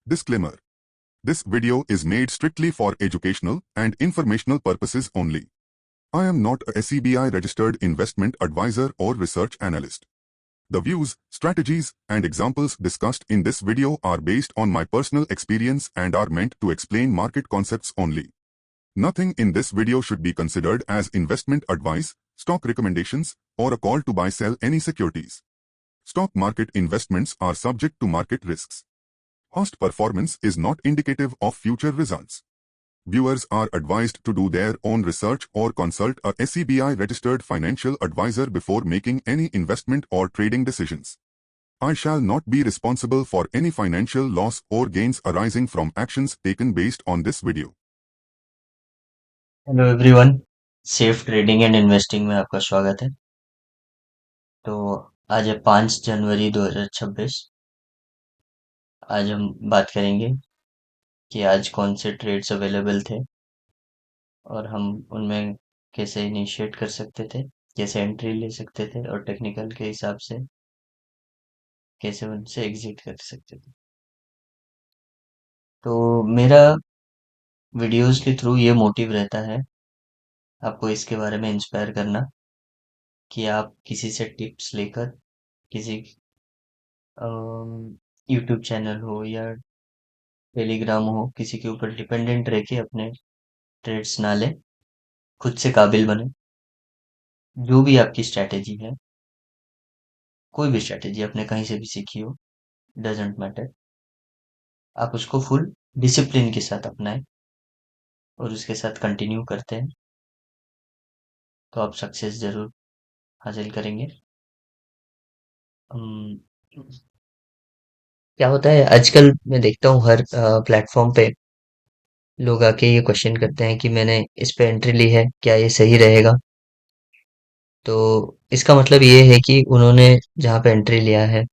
Disclaimer. This video is made strictly for educational and informational purposes only. I am not a SEBI registered investment advisor or research analyst. The views, strategies, and examples discussed in this video are based on my personal experience and are meant to explain market concepts only. Nothing in this video should be considered as investment advice, stock recommendations, or a call to buy-sell any securities. Stock market investments are subject to market risks. Past performance is not indicative of future results. Viewers are advised to do their own research or consult a SEBI registered financial advisor before making any investment or trading decisions. I shall not be responsible for any financial loss or gains arising from actions taken based on this video. Hello everyone, safe trading and investing में आपका स्वागत है। तो आज है 5 जनवरी 2026। आज हम बात करेंगे कि आज कौन से ट्रेड्स अवेलेबल थे और हम उनमें कैसे इनिशिएट कर सकते थे, कैसे एंट्री ले सकते थे और टेक्निकल के हिसाब से कैसे उनसे एग्जिट कर सकते थे। तो मेरा वीडियोस के थ्रू ये मोटिव रहता है आपको इसके बारे में इंस्पायर करना कि आप किसी से टिप्स लेकर किसी यूट्यूब चैनल हो या टेलीग्राम हो किसी के ऊपर डिपेंडेंट रह के अपने ट्रेड्स ना लें, खुद से काबिल बने। जो भी आपकी स्ट्रैटेजी है, कोई भी स्ट्रैटेजी आपने कहीं से भी सीखी हो, डजेंट मैटर, आप उसको फुल डिसिप्लिन के साथ अपनाएं और उसके साथ कंटिन्यू करते हैं तो आप सक्सेस जरूर हासिल करेंगे। अम, क्या होता है आजकल मैं देखता हूँ हर प्लेटफॉर्म पे लोग आके ये क्वेश्चन करते हैं कि मैंने इस पे एंट्री ली है, क्या ये सही रहेगा? तो इसका मतलब ये है कि उन्होंने जहाँ पे एंट्री लिया है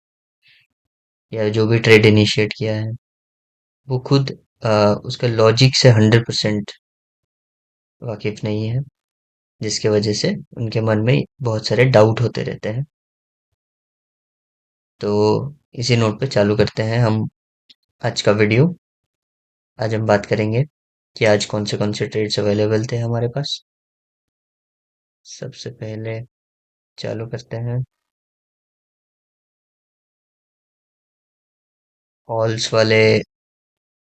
या जो भी ट्रेड इनिशिएट किया है वो खुद उसका लॉजिक से 100% वाकिफ नहीं है, जिसके वजह से उनके मन में बहुत सारे डाउट होते रहते हैं। तो इसी नोट पे चालू करते हैं हम आज का वीडियो। आज हम बात करेंगे कि आज कौन से ट्रेड्स अवेलेबल थे हमारे पास। सबसे पहले चालू करते हैं हॉल्स वाले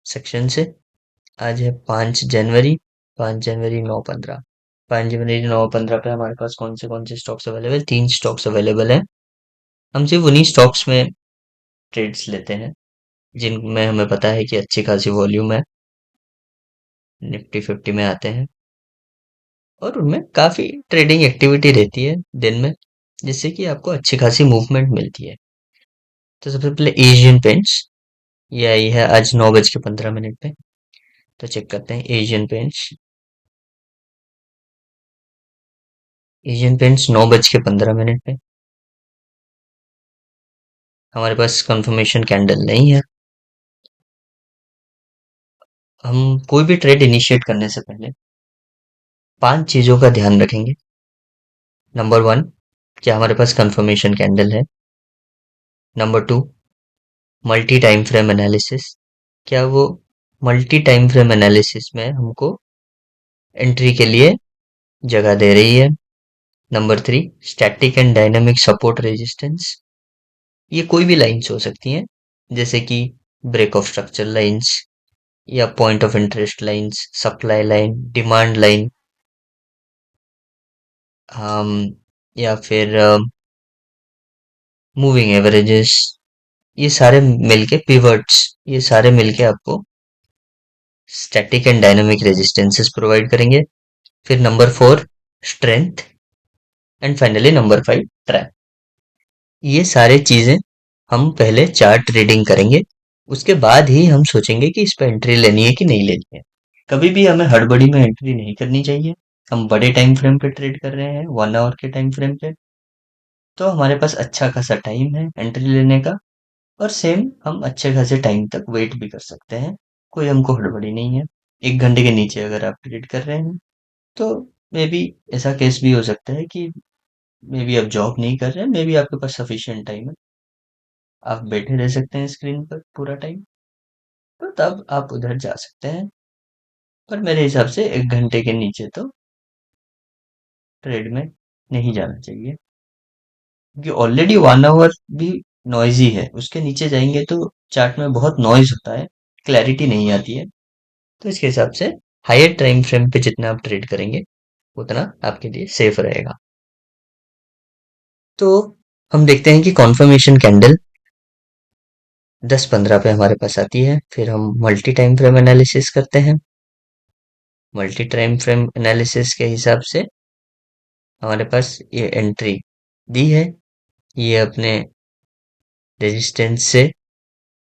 सेक्शन से। आज है 5 जनवरी, 5 जनवरी 9:15। 5 जनवरी 9:15 पे हमारे पास कौन से स्टॉक्स अवेलेबल? 3 स्टॉक्स अवेलेबल है। हम सिर्फ उन्हीं स्टॉक्स में ट्रेड्स लेते हैं जिनमें हमें पता है कि अच्छी खासी वॉल्यूम है, निफ्टी 50 में आते हैं और उनमें काफी ट्रेडिंग एक्टिविटी रहती है दिन में, जिससे कि आपको अच्छी खासी मूवमेंट मिलती है। तो सबसे पहले एशियन पेंट्स, ये आई है आज 9:15 पे। तो चेक करते हैं एशियन पेंट्स। एशियन पेंट्स 9:15 पे हमारे पास कंफर्मेशन कैंडल नहीं है। हम कोई भी ट्रेड इनिशिएट करने से पहले 5 चीजों का ध्यान रखेंगे। नंबर 1, क्या हमारे पास कंफर्मेशन कैंडल है? Number 2, multi time frame analysis, क्या वो मल्टी टाइम फ्रेम एनालिसिस में हमको एंट्री के लिए जगह दे रही है? Number 3, static and dynamic support resistance, ये कोई भी लाइंस हो सकती हैं जैसे कि ब्रेक ऑफ स्ट्रक्चर लाइंस या point of interest lines, supply line, demand line, हम या फिर मूविंग एवरेजेस, ये सारे मिलके पिवट्स, ये सारे मिलके आपको static and dynamic resistances provide करेंगे। फिर number 4, strength, and finally number 5, trap. ये सारे चीजें हम पहले चार्ट रीडिंग करेंगे, उसके बाद ही हम सोचेंगे कि इस पे एंट्री लेनी है कि नहीं लेनी है। कभी भी हमें हड़बड़ी में एंट्री नहीं करनी चाहिए। हम बड़े टाइम फ्रेम पे ट्रेड कर रहे हैं, 1 आवर के टाइम फ्रेम पे, तो हमारे पास अच्छा खासा टाइम है एंट्री लेने का। और सेम हम अच्छे खासे टाइम तक वेट भी कर सकते हैं, कोई हमको हड़बड़ी नहीं है। 1 घंटे के नीचे अगर आप ट्रेड कर रहे हैं तो मे बी ऐसा केस भी हो सकता है कि मे बी आप जॉब नहीं कर रहे हैं, मे बी आपके पास सफिशिएंट टाइम है, आप बैठे रह सकते हैं स्क्रीन पर पूरा टाइम। तो तब आप उधर जा सकते हैं। पर मेरे हिसाब से 1 घंटे के नीचे तो ट्रेड में नहीं जाना चाहिए, क्योंकि ऑलरेडी 1 आवर भी नॉइजी है, उसके नीचे जाएंगे तो चार्ट में बहुत नॉइज होता है, क्लैरिटी नहीं आती है। तो इसके हिसाब से हायर टाइम फ्रेम पे जितना आप ट्रेड करेंगे उतना आपके लिए सेफ रहेगा। तो हम देखते हैं कि कॉन्फर्मेशन कैंडल 10-15 पे हमारे पास आती है, फिर हम मल्टी टाइम फ्रेम एनालिसिस करते हैं। मल्टी टाइम फ्रेम एनालिसिस के हिसाब से हमारे पास ये एंट्री दी है, ये अपने रेजिस्टेंस से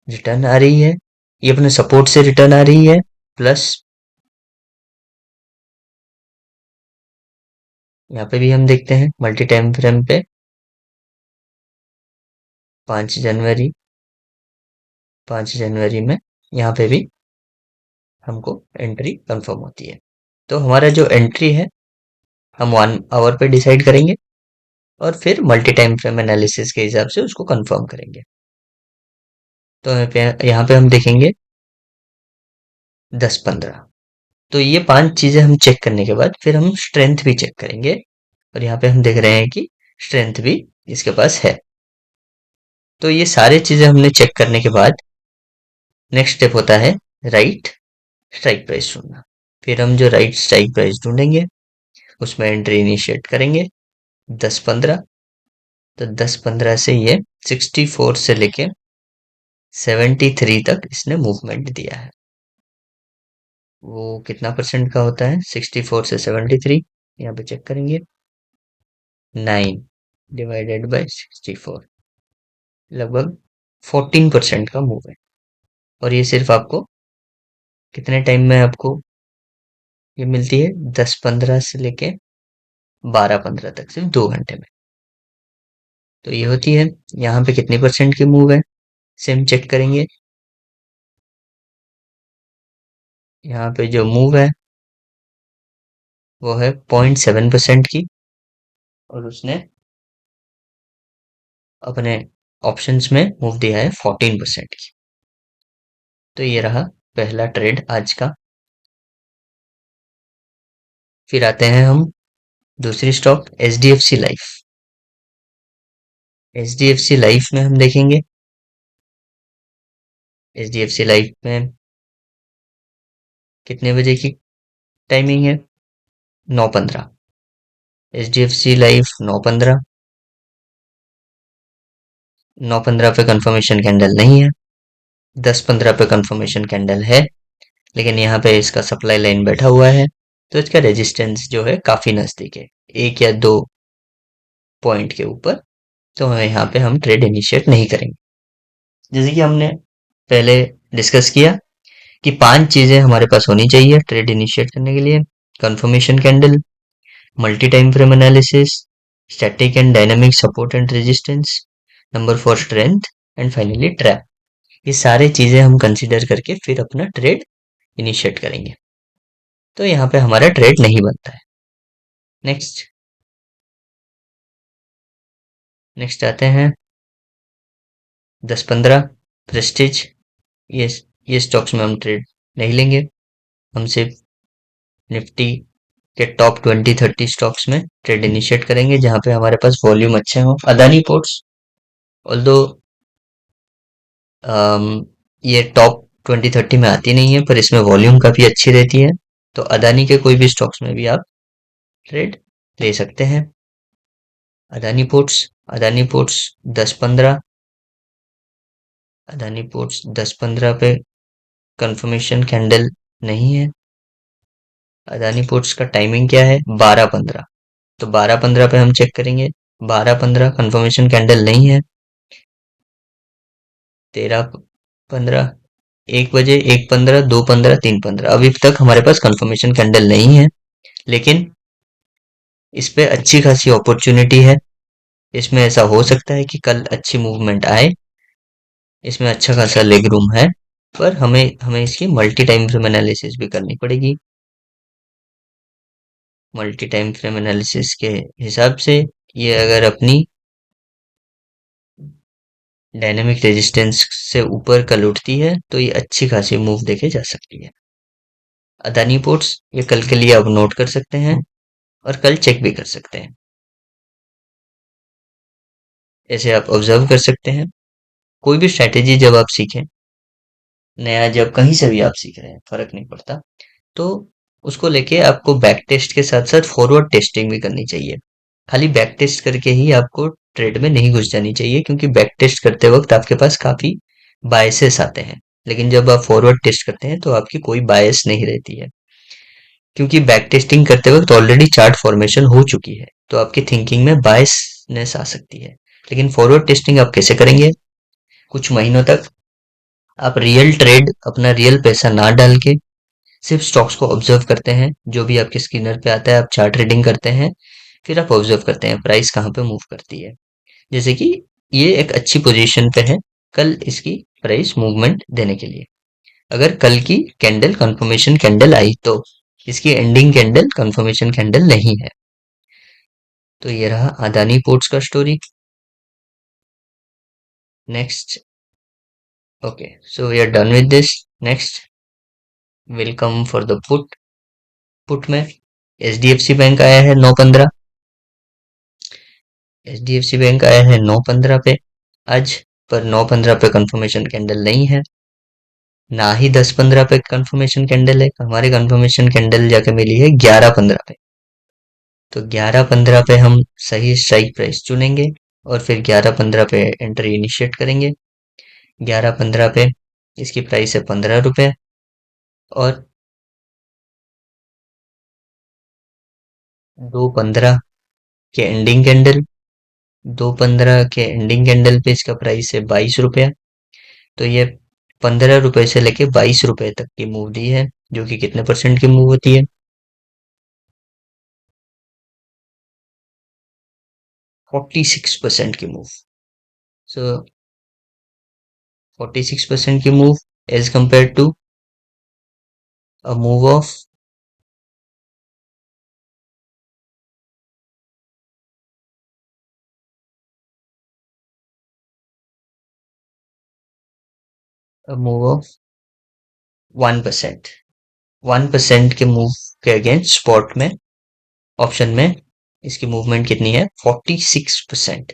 रिटर्न आ रही है, ये अपने सपोर्ट से रिटर्न आ रही है, प्लस यहाँ पे भी हम देखते हैं मल्टी टाइम फ्रेम पे 5 जनवरी, 5 जनवरी में यहाँ पे भी हमको एंट्री कंफर्म होती है। तो हमारा जो एंट्री है हम 1 आवर पे डिसाइड करेंगे और फिर मल्टी टाइम फ्रेम एनालिसिस के हिसाब से उसको कंफर्म करेंगे। तो यहाँ पे हम देखेंगे 10-15। तो ये 5 चीजें हम चेक करने के बाद फिर हम स्ट्रेंथ भी चेक करेंगे, और यहाँ पे हम देख रहे हैं कि स्ट्रेंथ भी इसके पास है। तो ये सारी चीजें हमने चेक करने के बाद नेक्स्ट स्टेप होता है राइट स्ट्राइक प्राइस ढूंढना। फिर हम जो राइट स्ट्राइक प्राइस ढूंढेंगे उसमें एंट्री इनिशिएट करेंगे 10-15। तो 10-15 से ये 64 से लेके 73 तक इसने मूवमेंट दिया है। वो कितना परसेंट का होता है 64 से 73, यहाँ पे चेक करेंगे 9 डिवाइडेड बाय 64, लगभग 14% का मूव है। और ये सिर्फ आपको कितने टाइम में आपको ये मिलती है 10-15 से लेके 12-15 तक, सिर्फ 2 घंटे में। तो ये होती है यहाँ पे कितनी परसेंट की मूव है सेम चेक करेंगे। यहाँ पे जो मूव है वो है 0.7% की, और उसने अपने ऑप्शंस में मूव दिया है 14% की। तो ये रहा पहला ट्रेड आज का। फिर आते हैं हम दूसरी stock HDFC life. HDFC life में हम देखेंगे HDFC लाइफ में कितने बजे की टाइमिंग है 9:15। HDFC लाइफ 9:15, 9:15 पे कंफर्मेशन कैंडल नहीं है, 10:15 पे कंफर्मेशन कैंडल है, लेकिन यहाँ पे इसका सप्लाई लाइन बैठा हुआ है, तो इसका रेजिस्टेंस जो है काफी नजदीक है, 1 या 2 पॉइंट के ऊपर। तो यहाँ पे हम ट्रेड इनिशिएट नहीं करेंगे। जैसे कि हमने पहले डिस्कस किया कि 5 चीजें हमारे पास होनी चाहिए ट्रेड इनिशिएट करने के लिए: confirmation candle, multi time frame analysis, static and dynamic support and resistance, number 4 strength, and finally trap. ये सारे चीजें हम कंसीडर करके फिर अपना ट्रेड इनिशिएट करेंगे। तो यहाँ पे हमारा ट्रेड नहीं बनता है। नेक्स्ट नेक्स्ट आते हैं 10-15 प्रेस्टीज। ये ये स्टॉक्स में हम ट्रेड नहीं लेंगे, हम सिर्फ निफ्टी के टॉप 20-30 स्टॉक्स में ट्रेड इनिशिएट करेंगे जहां पे हमारे पास वॉल्यूम अच्छे हो। अदानी पोर्ट्स ऑल्दो ये टॉप 20-30 में आती नहीं है, पर इसमें वॉल्यूम काफी अच्छी रहती है, तो अदानी के कोई भी स्टॉक्स में भी आप ट्रेड ले सकते हैं। Adani ports, Adani ports 10-15, Adani ports 10-15 पे कंफर्मेशन कैंडल नहीं है। अदानी पोर्ट्स का टाइमिंग क्या है 12-15, तो 12-15 पे हम चेक करेंगे, 12-15 कंफर्मेशन कैंडल नहीं है। 13-15, 1 बजे, 1:15, 2:15, 3:15, अभी तक हमारे पास कंफर्मेशन कैंडल नहीं है, लेकिन इस पे अच्छी खासी अपॉर्चुनिटी है। इसमें ऐसा हो सकता है कि कल अच्छी मूवमेंट आए, इसमें अच्छा खासा लेग रूम है, पर हमें हमें इसकी मल्टी टाइम फ्रेम एनालिसिस भी करनी पड़ेगी। मल्टी टाइम फ्रेम एनालिसिस के हिसाब से ये अगर अपनी डायनेमिक रेजिस्टेंस से ऊपर कल उठती है तो ये अच्छी खासी मूव देके जा सकती है। अदानी पोर्ट्स ये कल के लिए आप नोट कर सकते हैं और कल चेक भी कर सकते हैं। ऐसे आप ऑब्जर्व कर सकते हैं। कोई भी स्ट्रैटेजी जब आप सीखें, नया जब कहीं से भी आप सीख रहे हैं, फर्क नहीं पड़ता, तो उसको लेके आपको बैक टेस्ट के साथ साथ फॉरवर्ड टेस्टिंग भी करनी चाहिए। खाली बैक टेस्ट करके ही आपको ट्रेड में नहीं घुस जानी चाहिए, क्योंकि बैक टेस्ट करते वक्त आपके पास काफी बायसेस आते हैं। लेकिन जब आप फॉरवर्ड टेस्ट करते हैं तो आपकी कोई बायस नहीं रहती है, क्योंकि बैक टेस्टिंग करते वक्त ऑलरेडी चार्ट फॉर्मेशन हो चुकी है, तो आपकी थिंकिंग में बायसनेस आ सकती है। लेकिन फॉरवर्ड टेस्टिंग आप कैसे करेंगे? कुछ महीनों तक आप रियल ट्रेड, अपना रियल पैसा ना डाल के सिर्फ स्टॉक्स को ऑब्जर्व करते हैं। जो भी आपके स्क्रीनर पे आता है आप चार्ट रीडिंग करते हैं, फिर आप ऑब्जर्व करते हैं प्राइस कहाँ पे मूव करती है। जैसे कि ये एक अच्छी पोजीशन पे है कल इसकी प्राइस मूवमेंट देने के लिए। अगर कल की कैंडल कंफर्मेशन कैंडल आई तो इसकी एंडिंग कैंडल कंफर्मेशन कैंडल नहीं है। तो ये रहा अदानी पोर्ट्स का story. Next, okay, so we are done with this. Next will come for the put. Put में एचडीएफसी बैंक आया है 9:15। एचडीएफसी बैंक आया है 9:15 पे आज, पर 9:15 पे कंफर्मेशन कैंडल नहीं है, ना ही 10:15 पे कंफर्मेशन कैंडल है। हमारी कंफर्मेशन कैंडल जाके मिली है 11:15 पे। तो 11:15 पे हम सही स्ट्राइक प्राइस चुनेंगे और फिर 11:15 पे एंट्री इनिशिएट करेंगे। 11:15 पे इसकी प्राइस है 15 रुपए, और 2:15 के एंडिंग कैंडल, 2:15 के एंडिंग कैंडल पे इसका प्राइस है 22 रुपया। तो ये 15 रुपए से लेके 22 रुपए तक की मूव दी है, जो कि कितने परसेंट की मूव होती है? 46% की मूव। सो 46% की move as compare to a move of a move of 1%। 1% के मूव के अगेंस्ट स्पॉट में, ऑप्शन में इसकी मूवमेंट कितनी है? 46%।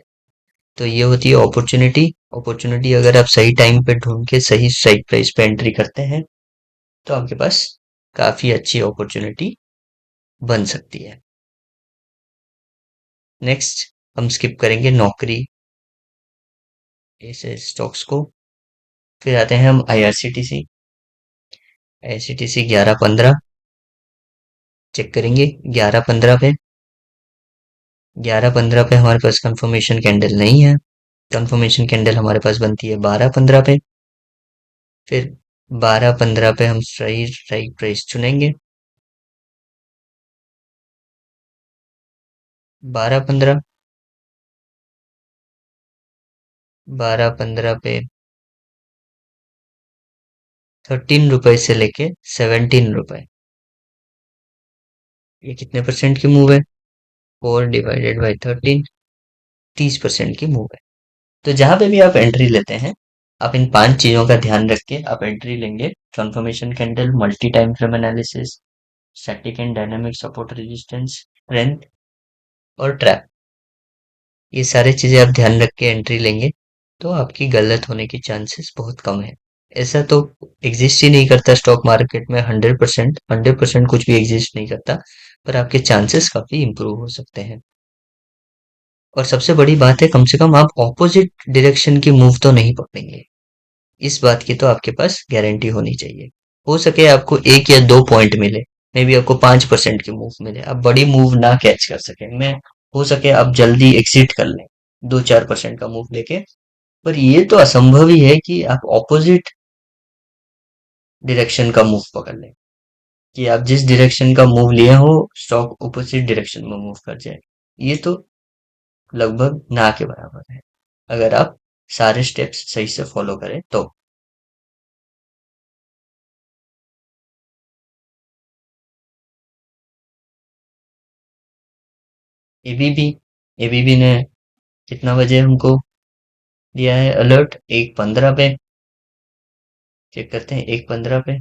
तो ये होती है अपॉर्चुनिटी। अपॉर्चुनिटी अगर आप सही टाइम पे ढूंढ के सही स्ट्राइक प्राइस पे एंट्री करते हैं तो आपके पास काफी अच्छी अपॉर्चुनिटी बन सकती है। नेक्स्ट हम स्किप करेंगे नौकरी ऐसे स्टॉक्स को। फिर आते हैं हम आईआरसीटीसी। आईआरसीटीसी 11:15 चेक करेंगे। 11:15 पे, 11:15 पे हमारे पास कंफर्मेशन कैंडल नहीं है। कंफर्मेशन कैंडल हमारे पास बनती है 12:15 पे। फिर 12:15 पे हम सही स्ट्राइक प्राइस चुनेंगे। 12:15, 12:15 पे 13 रुपए से लेके 17 रुपए, ये कितने परसेंट की मूव है? 4/13, 30% की मूव है। तो जहां पे भी आप एंट्री लेते हैं, आप इन 5 चीजों का ध्यान रख के आप एंट्री लेंगे। Confirmation candle, multi time frame analysis, static and dynamic support resistance, strength और ट्रैप। ये सारी चीजें आप ध्यान रख के एंट्री लेंगे तो आपकी गलत होने की चांसेस बहुत कम है। ऐसा तो एग्जिस्ट ही नहीं करता स्टॉक मार्केट में, 100%, 100% कुछ भी एग्जिस्ट नहीं करता, पर आपके चांसेस काफी इंप्रूव हो सकते हैं। और सबसे बड़ी बात है, कम से कम आप ऑपोजिट डायरेक्शन की मूव तो नहीं पकड़ेंगे। इस बात की तो आपके पास गारंटी होनी चाहिए। हो सके आपको 1 या 2 पॉइंट मिले, मे बी आपको 5% की मूव मिले, आप बड़ी मूव ना कैच कर सके, मैं हो सके आप जल्दी एग्जिट कर लें 2-4% का मूव लेके। पर ये तो असंभव ही है कि आप ऑपोजिट डायरेक्शन का मूव पकड़ लें, कि आप जिस डायरेक्शन का मूव लिए हो स्टॉक ऑपोजिट डायरेक्शन में मूव कर जाए। ये तो लगभग ना के बराबर है, अगर आप सारे स्टेप्स सही से फॉलो करें तो। एबीबी, एबीबी ने कितना बजे हमको दिया है अलर्ट 1:15 पे। चेक करते हैं 1:15 पे।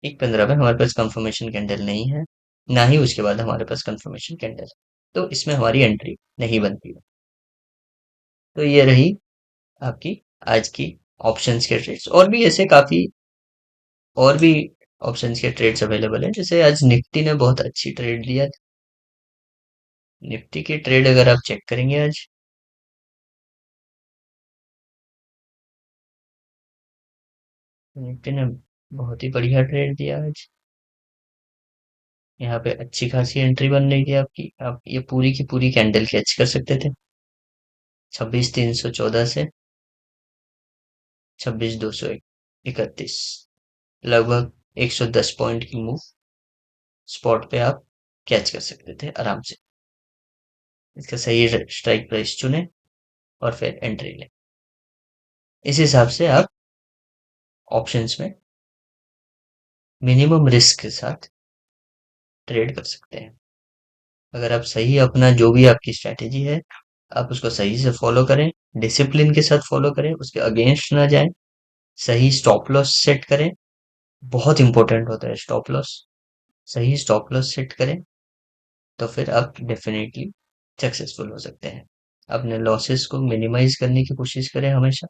1:15 पे हमारे पास कंफर्मेशन कैंडल नहीं है, ना ही उसके बाद हमारे पास कंफर्मेशन कैंडल है, तो इसमें हमारी एंट्री नहीं बनती है। तो ये रही आपकी आज की ऑप्शंस के ट्रेड्स। और भी ऐसे काफी और भी ऑप्शंस के ट्रेड्स अवेलेबल हैं। जैसे आज निफ्टी ने बहुत अच्छी ट्रेड दिया। निफ्टी की ट्रेड अगर आप चेक करेंगे आज, निफ्टी ने बहुत ही बढ़िया ट्रेड दिया आज। यहाँ पे अच्छी खासी एंट्री बन रही थी आपकी। आप ये पूरी की पूरी कैंडल कैच कर सकते थे 26,314 से 26,231, लगभग 110 पॉइंट की मूव स्पॉट पे आप कैच कर सकते थे आराम से। इसका सही स्ट्राइक प्राइस चुने और फिर एंट्री लें। इस हिसाब से आप ऑप्शंस में मिनिमम रिस्क के साथ ट्रेड कर सकते हैं। अगर आप सही अपना जो भी आपकी स्ट्रैटेजी है, आप उसको सही से फॉलो करें, डिसिप्लिन के साथ फॉलो करें, उसके अगेंस्ट ना जाएं, सही स्टॉप लॉस सेट करें। बहुत इंपॉर्टेंट होता है स्टॉप लॉस। सही स्टॉप लॉस सेट करें तो फिर आप डेफिनेटली सक्सेसफुल हो सकते हैं। अपने लॉसेस को मिनिमाइज करने की कोशिश करें हमेशा।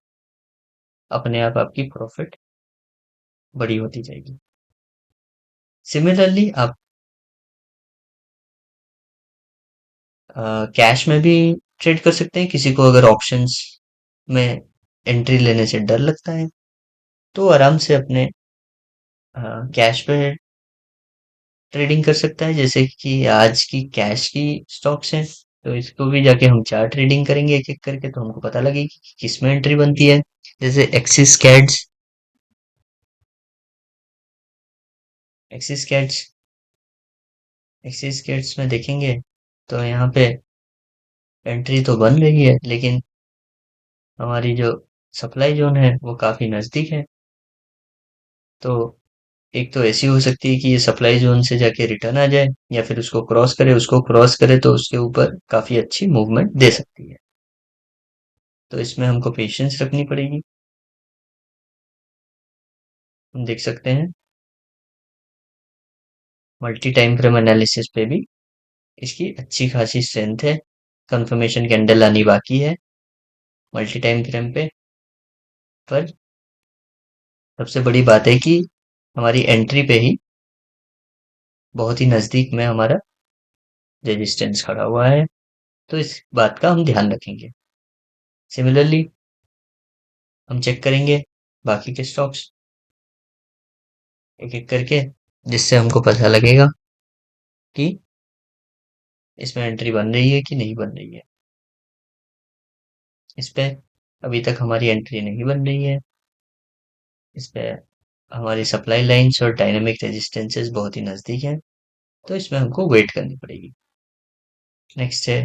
अपने आप आपकी प्रॉफिट बड़ी होती जाएगी। सिमिलरली आप कैश में भी ट्रेड कर सकते हैं। किसी को अगर ऑप्शंस में एंट्री लेने से डर लगता है तो आराम से अपने कैश पे ट्रेडिंग कर सकता है। जैसे कि आज की कैश की स्टॉक्स हैं, तो इसको भी जाके हम चार्ट ट्रेडिंग करेंगे एक एक करके, तो हमको पता लगेगी कि किस में एंट्री बनती है। जैसे एक्सिस कैड्स एक्सिस कैड्स में देखेंगे तो यहाँ पे एंट्री तो बन रही है, लेकिन हमारी जो सप्लाई जोन है वो काफी नजदीक है। तो एक तो ऐसी हो सकती है कि ये सप्लाई जोन से जाके रिटर्न आ जाए, या फिर उसको क्रॉस करे तो उसके ऊपर काफी अच्छी मूवमेंट दे सकती है। तो इसमें हमको पेशेंस रखनी पड़ेगी। हम देख सकते हैं मल्टी टाइम फ्रेम एनालिसिस पे भी इसकी अच्छी खासी स्ट्रेंथ है। कंफर्मेशन कैंडल आनी बाकी है मल्टी टाइम फ्रेम पे। पर सबसे बड़ी बात है कि हमारी एंट्री पे ही बहुत ही नजदीक में हमारा रेजिस्टेंस खड़ा हुआ है, तो इस बात का हम ध्यान रखेंगे। सिमिलरली हम चेक करेंगे बाकी के स्टॉक्स एक एक करके, जिससे हमको पता लगेगा कि इसमें एंट्री बन रही है कि नहीं बन रही है। इस पे अभी तक हमारी एंट्री नहीं बन रही है। इस पे हमारी सप्लाई लाइंस और डायनेमिक रेजिस्टेंसेस बहुत ही नजदीक हैं, तो इसमें हमको वेट करनी पड़ेगी। नेक्स्ट है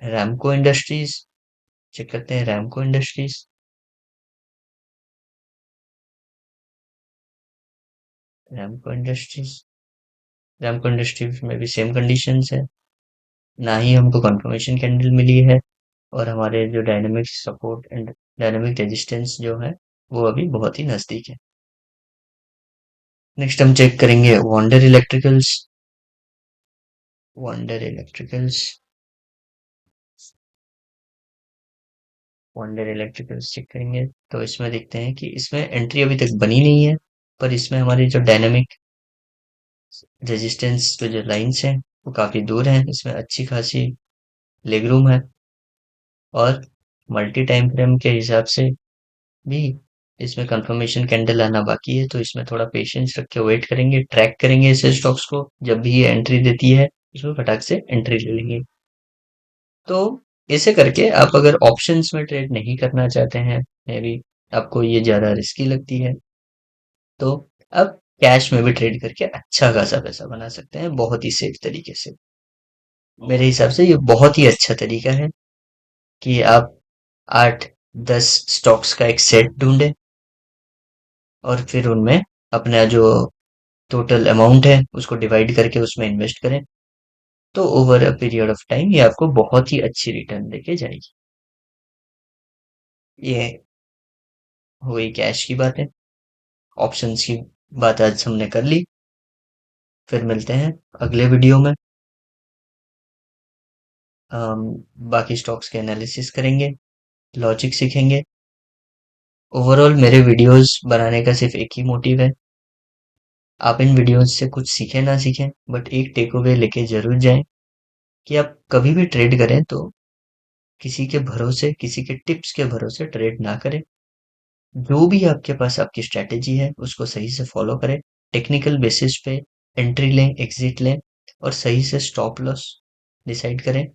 रैमको इंडस्ट्रीज। चेक करते हैं Ramco industries. Ramco industries Ramco industries में भी सेम कंडीशंस है। ना ही हमको कंफर्मेशन कैंडल मिली है, और हमारे जो dynamic support and dynamic resistance जो है वो अभी बहुत ही नजदीक है। नेक्स्ट हम चेक करेंगे Wonder Electricals Wonder Electricals check करेंगे तो इसमें देखते हैं कि इसमें एंट्री अभी तक बनी नहीं है, पर इसमें हमारी जो डायनेमिक रेजिस्टेंस पे जो लाइंस हैं वो काफी दूर हैं। इसमें अच्छी खासी लेग रूम है, और मल्टी टाइम फ्रेम के हिसाब से भी इसमें कंफर्मेशन कैंडल आना बाकी है। तो इसमें थोड़ा पेशेंस रख के वेट करेंगे, ट्रैक करेंगे ऐसे स्टॉक्स को। जब भी ये एंट्री देती है इसमें फटाक से एंट्री ले लेंगे। तो ऐसे करके आप अगर ऑप्शंस में ट्रेड नहीं करना चाहते हैं, मे बी आपको ये ज्यादा रिस्की लगती है, तो आप कैश में भी ट्रेड करके अच्छा खासा पैसा बना सकते हैं बहुत ही सेफ तरीके से। मेरे हिसाब से ये बहुत ही अच्छा तरीका है कि आप 8-10 स्टॉक्स का एक सेट ढूंढें, और फिर उनमें अपना जो टोटल अमाउंट है उसको डिवाइड करके उसमें इन्वेस्ट करें। तो over a period of time ये आपको बहुत ही अच्छी रिटर्न देके जाएगी। ये हो गई कैश की बातें। ऑप्शंस की बात आज हमने कर ली। फिर मिलते हैं अगले वीडियो में। हम बाकी स्टॉक्स के एनालिसिस करेंगे, लॉजिक सीखेंगे। ओवरऑल मेरे वीडियोस बनाने का सिर्फ एक ही मोटिव है, आप इन वीडियोस से कुछ सीखें ना सीखें, बट एक टेक अवे लेके जरूर जाएं कि आप कभी भी ट्रेड करें तो किसी के भरोसे, किसी के टिप्स के भरोसे ट्रेड ना करें। जो भी आपके पास आपकी स्ट्रेटेजी है उसको सही से फॉलो करें। टेक्निकल बेसिस पे एंट्री लें, एग्जिट लें, और सही से स्टॉप लॉस डिसाइड करें,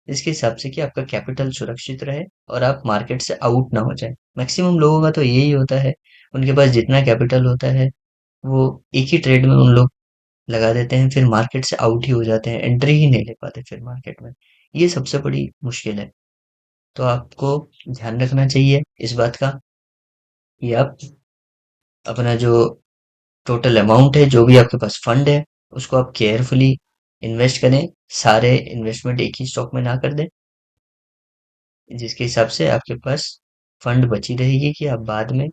इसके हिसाब से कि आपका कैपिटल सुरक्षित रहे और आप मार्केट से आउट ना हो जाए। मैक्सिमम लोगों का तो यही होता है, उनके पास जितना कैपिटल होता है वो एक ही ट्रेड में उन लोग लगा देते हैं, फिर मार्केट से आउट ही हो जाते हैं, एंट्री ही नहीं ले पाते फिर मार्केट में। ये सबसे बड़ी मुश्किल है। तो आपको ध्यान रखना चाहिए इस बात का कि आप अपना जो टोटल अमाउंट है, जो भी आपके पास फंड है, उसको आप केयरफुली इन्वेस्ट करें। सारे इन्वेस्टमेंट एक ही स्टॉक में ना कर दें, जिसके हिसाब से आपके पास फंड बची रहेगी कि आप बाद में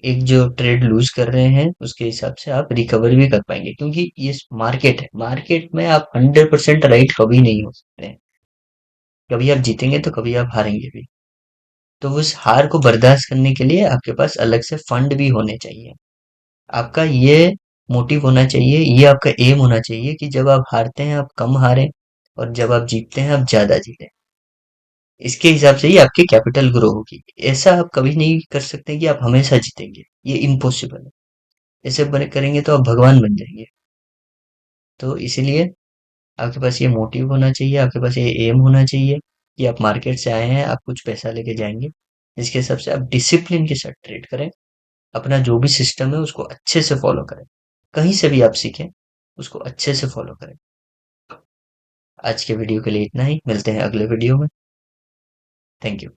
एक जो ट्रेड लूज कर रहे हैं उसके हिसाब से आप रिकवर भी कर पाएंगे, क्योंकि ये मार्केट है, मार्केट में आप 100% राइट कभी नहीं हो सकते हैं। कभी आप जीतेंगे तो कभी आप हारेंगे भी। तो उस हार को बर्दाश्त करने के लिए आपके पास अलग से फंड भी होने चाहिए। आपका ये मोटिव होना चाहिए, ये आपका एम होना चाहिए कि जब आप हारते हैं आप कम हारें, और जब आप जीतते हैं आप ज्यादा जीतें। इसके हिसाब से ही आपकी कैपिटल ग्रो होगी। ऐसा आप कभी नहीं कर सकते कि आप हमेशा जीतेंगे, ये इम्पॉसिबल है। ऐसे बने करेंगे तो आप भगवान बन जाएंगे। तो इसीलिए आपके पास ये मोटिव होना चाहिए, आपके पास ये एम होना चाहिए कि आप मार्केट से आए हैं, आप कुछ पैसा लेके जाएंगे, जिसके हिसाब से आप डिसिप्लिन के साथ ट्रेड करें। अपना जो भी सिस्टम है उसको अच्छे से फॉलो करें। कहीं से भी आप सीखें, उसको अच्छे से फॉलो करें। आज के वीडियो के लिए इतना ही, मिलते हैं अगले वीडियो में। Thank you.